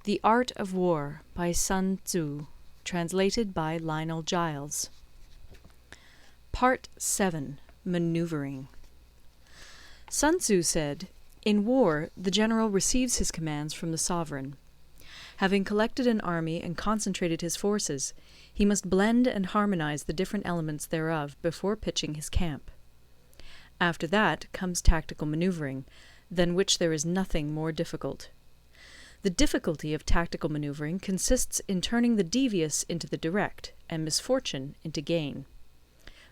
The Art of War by Sun Tzu, translated by Lionel Giles. Part 7. Maneuvering. Sun Tzu said, "In war, the general receives his commands from the sovereign. Having collected an army and concentrated his forces, he must blend and harmonize the different elements thereof before pitching his camp. After that comes tactical maneuvering, than which there is nothing more difficult. The difficulty of tactical maneuvering consists in turning the devious into the direct, and misfortune into gain.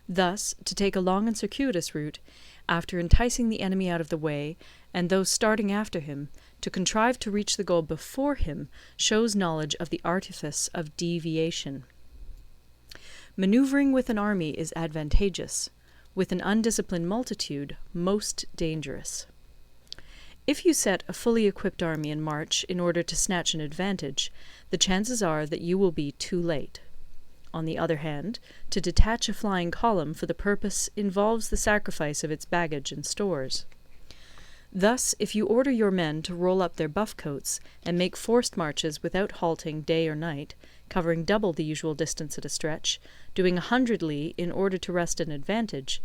Thus, to take a long and circuitous route, after enticing the enemy out of the way, and those starting after him, to contrive to reach the goal before him, shows knowledge of the artifice of deviation. Maneuvering with an army is advantageous, with an undisciplined multitude most dangerous. If you set a fully equipped army in march in order to snatch an advantage, the chances are that you will be too late. On the other hand, to detach a flying column for the purpose involves the sacrifice of its baggage and stores. Thus, if you order your men to roll up their buff coats and make forced marches without halting day or night, covering double the usual distance at a stretch, doing 100 li in order to wrest an advantage,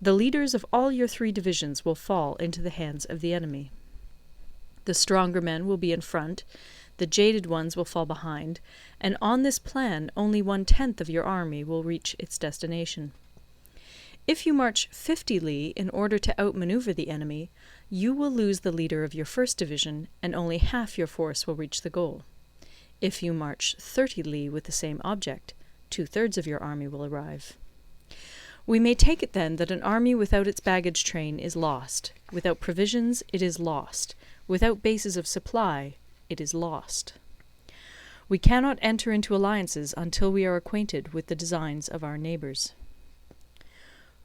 the leaders of all your 3 divisions will fall into the hands of the enemy. The stronger men will be in front, the jaded ones will fall behind, and on this plan only 1/10 of your army will reach its destination. If you march 50 li in order to outmaneuver the enemy, you will lose the leader of your first division, and only half your force will reach the goal. If you march 30 li with the same object, 2/3 of your army will arrive. We may take it then that an army without its baggage train is lost. Without provisions, it is lost. Without bases of supply, it is lost. We cannot enter into alliances until we are acquainted with the designs of our neighbours.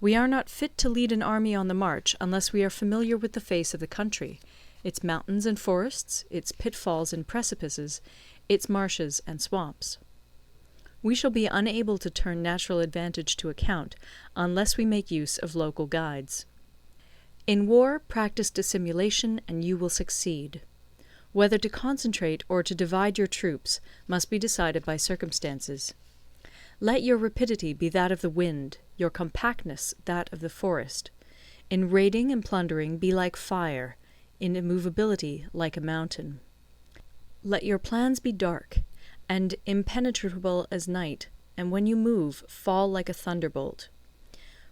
We are not fit to lead an army on the march unless we are familiar with the face of the country, its mountains and forests, its pitfalls and precipices, its marshes and swamps. We shall be unable to turn natural advantage to account unless we make use of local guides. In war, practice dissimulation and you will succeed. Whether to concentrate or to divide your troops must be decided by circumstances. Let your rapidity be that of the wind, your compactness that of the forest. In raiding and plundering be like fire, in immovability like a mountain. Let your plans be dark, and impenetrable as night, and when you move, fall like a thunderbolt.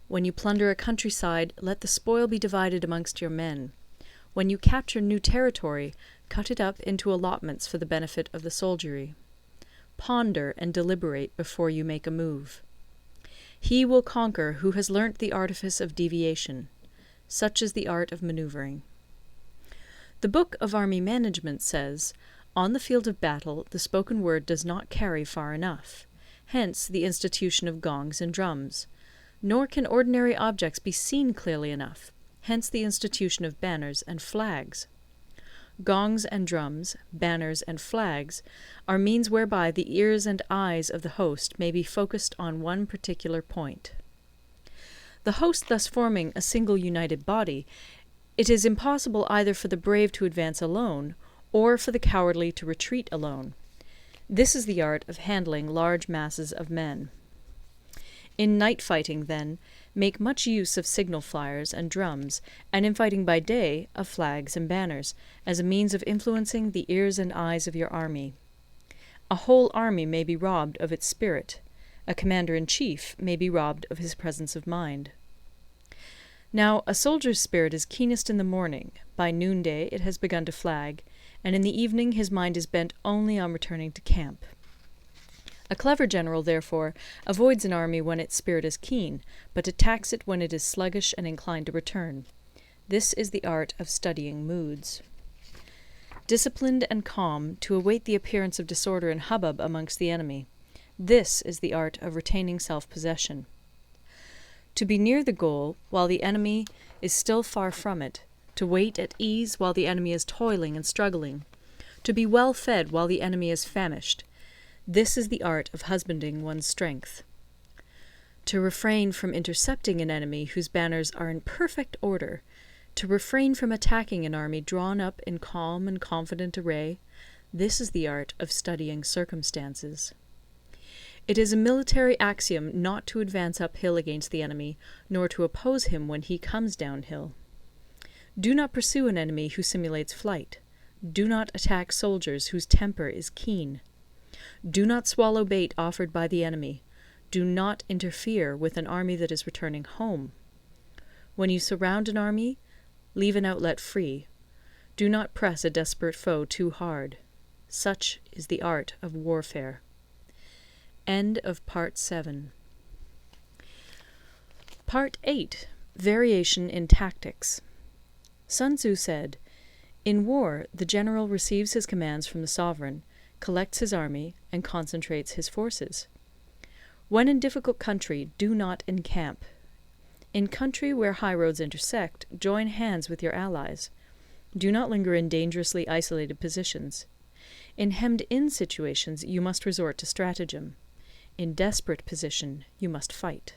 When you plunder a countryside, let the spoil be divided amongst your men. When you capture new territory, cut it up into allotments for the benefit of the soldiery. Ponder and deliberate before you make a move. He will conquer who has learnt the artifice of deviation. Such is the art of manoeuvring. The Book of Army Management says, "On the field of battle, the spoken word does not carry far enough. Hence the institution of gongs and drums. Nor can ordinary objects be seen clearly enough. Hence the institution of banners and flags. Gongs and drums, banners and flags, are means whereby the ears and eyes of the host may be focused on one particular point. The host thus forming a single united body, it is impossible either for the brave to advance alone, or for the cowardly to retreat alone. This is the art of handling large masses of men. In night fighting, then, make much use of signal flyers and drums, and in fighting by day, of flags and banners, as a means of influencing the ears and eyes of your army. A whole army may be robbed of its spirit. A commander-in-chief may be robbed of his presence of mind. Now, a soldier's spirit is keenest in the morning, by noonday it has begun to flag, and in the evening his mind is bent only on returning to camp. A clever general, therefore, avoids an army when its spirit is keen, but attacks it when it is sluggish and inclined to return. This is the art of studying moods. Disciplined and calm, to await the appearance of disorder and hubbub amongst the enemy. This is the art of retaining self-possession. To be near the goal, while the enemy is still far from it, to wait at ease while the enemy is toiling and struggling, to be well fed while the enemy is famished. This is the art of husbanding one's strength. To refrain from intercepting an enemy whose banners are in perfect order, to refrain from attacking an army drawn up in calm and confident array, This is the art of studying circumstances. It is a military axiom not to advance uphill against the enemy, nor to oppose him when he comes downhill. Do not pursue an enemy who simulates flight. Do not attack soldiers whose temper is keen. Do not swallow bait offered by the enemy. Do not interfere with an army that is returning home. When you surround an army, leave an outlet free. Do not press a desperate foe too hard. Such is the art of warfare. End of Part 7. Part 8. Variation in Tactics. Sun Tzu said, "In war, the general receives his commands from the sovereign, collects his army, and concentrates his forces. When in difficult country, do not encamp. In country where highroads intersect, join hands with your allies. Do not linger in dangerously isolated positions. In hemmed-in situations, you must resort to stratagem. In desperate position, you must fight.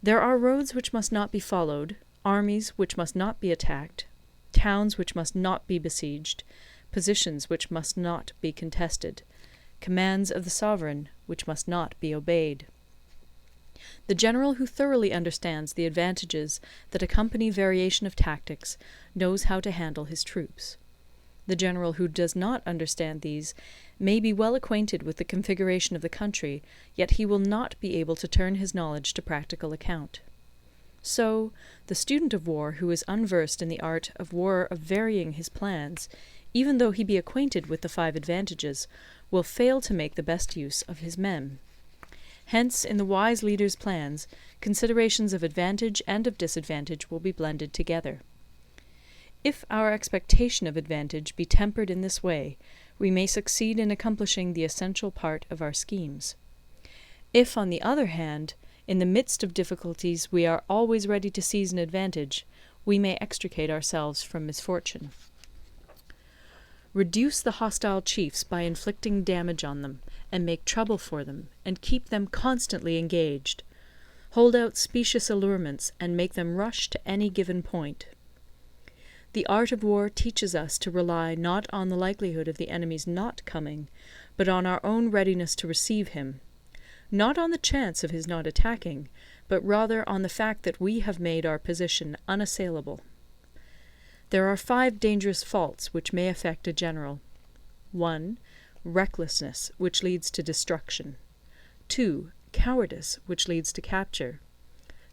There are roads which must not be followed, armies which must not be attacked, towns which must not be besieged, positions which must not be contested, commands of the sovereign which must not be obeyed." The general who thoroughly understands the advantages that accompany variation of tactics knows how to handle his troops. The general who does not understand these may be well acquainted with the configuration of the country, yet he will not be able to turn his knowledge to practical account. So, the student of war who is unversed in the art of war of varying his plans, even though he be acquainted with the 5 advantages, will fail to make the best use of his men. Hence, in the wise leader's plans, considerations of advantage and of disadvantage will be blended together. If our expectation of advantage be tempered in this way, we may succeed in accomplishing the essential part of our schemes. If, on the other hand, in the midst of difficulties we are always ready to seize an advantage, we may extricate ourselves from misfortune. Reduce the hostile chiefs by inflicting damage on them, and make trouble for them, and keep them constantly engaged. Hold out specious allurements, and make them rush to any given point. The art of war teaches us to rely not on the likelihood of the enemy's not coming, but on our own readiness to receive him, not on the chance of his not attacking, but rather on the fact that we have made our position unassailable. There are 5 dangerous faults which may affect a general. 1. Recklessness, which leads to destruction. 2. Cowardice, which leads to capture.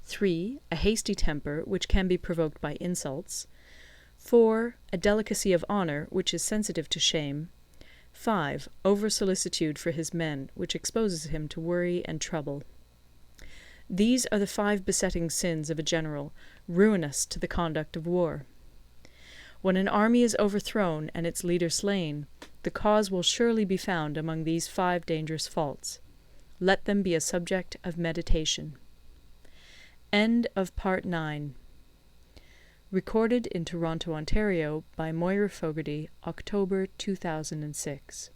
3. A hasty temper, which can be provoked by insults. 4. A delicacy of honour, which is sensitive to shame. 5. Over-solicitude for his men, which exposes him to worry and trouble. These are the 5 besetting sins of a general, ruinous to the conduct of war. When an army is overthrown and its leader slain, the cause will surely be found among these 5 dangerous faults. Let them be a subject of meditation. End of Part 9. Recorded in Toronto, Ontario by Moira Fogarty, October 2006.